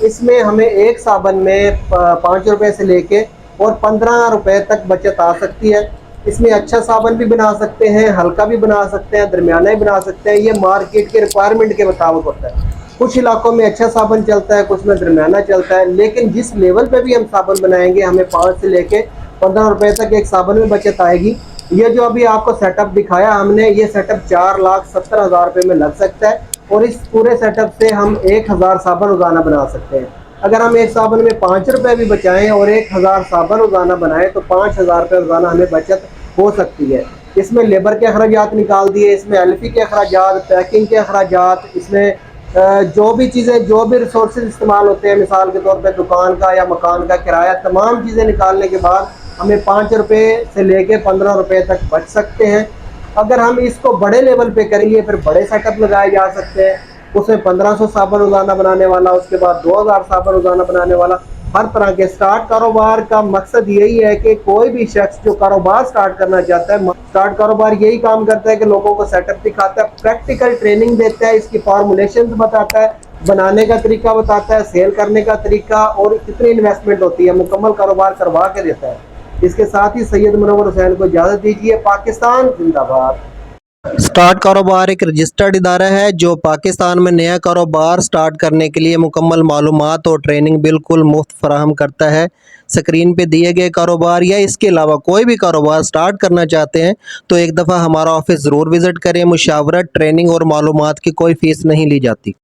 इसमें हमें एक साबन में 5 रुपए से लेके और 15 रुपए तक बचत आ सकती है। इसमें अच्छा साबन भी बना सकते हैं, हल्का भी बना सकते हैं, दरमियाना भी बना सकते हैं। ये मार्केट के रिक्वायरमेंट के मुताबिक होता है। कुछ इलाकों में अच्छा साबन चलता है, कुछ में दरमियाना चलता है। लेकिन जिस लेवल पे भी हम साबन बनाएंगे, हमें 5 से लेके 15 रुपए तक एक साबन में बचत आएगी। ये जो अभी आपको सेटअप दिखाया हमने, ये सेटअप 4,70,000 रुपये में लग सकता है और इस पूरे सेटअप से हम 1,000 साबन रोजाना बना सकते हैं। अगर हम एक साबन में 5 रुपए भी बचाएं और 1,000 साबन रोजाना बनाएं तो 5,000 रुपये रोजाना हमें बचत हो सकती है। इसमें लेबर के अखराजात निकाल दिए, इसमें एलपी के अखराजात, पैकिंग के अखराजात, इसमें जो भी चीज़ें, जो भी रिसोर्सेज इस्तेमाल होते हैं, मिसाल के तौर पे दुकान का या मकान का किराया, तमाम चीज़ें निकालने के बाद हमें 5 रुपए से लेके 15 रुपए तक बच सकते हैं। अगर हम इसको बड़े लेवल पे करेंगे फिर बड़े सेटअप लगाए जा सकते हैं। उसमें 1500 साबन रोजाना बनाने वाला, उसके बाद 2000 साबन रोजाना बनाने वाला, हर तरह के। स्टार्ट कारोबार का मकसद यही है कि कोई भी शख्स जो कारोबार स्टार्ट करना चाहता है, स्टार्ट कारोबार यही काम करता है कि लोगों को सेटअप दिखाता है, प्रैक्टिकल ट्रेनिंग देता है, इसकी फॉर्मुलेशन बताता है, बनाने का तरीका बताता है, सेल करने का तरीका और कितनी इन्वेस्टमेंट होती है, मुकम्मल कारोबार करवा के देता है। इसके साथ ही सैयद मुनव्वर हुसैन को इजाज़त दीजिए। पाकिस्तान जिंदाबाद। स्टार्ट कारोबार एक रजिस्टर्ड इदारा है जो पाकिस्तान में नया कारोबार स्टार्ट करने के लिए मुकम्मल मालूमात और ट्रेनिंग बिल्कुल मुफ्त फराहम करता है। स्क्रीन पे दिए गए कारोबार या इसके अलावा कोई भी कारोबार स्टार्ट करना चाहते हैं तो एक दफ़ा हमारा ऑफिस ज़रूर विज़िट करें। मुशावरत, ट्रेनिंग और मालूमात की कोई फ़ीस नहीं ली जाती।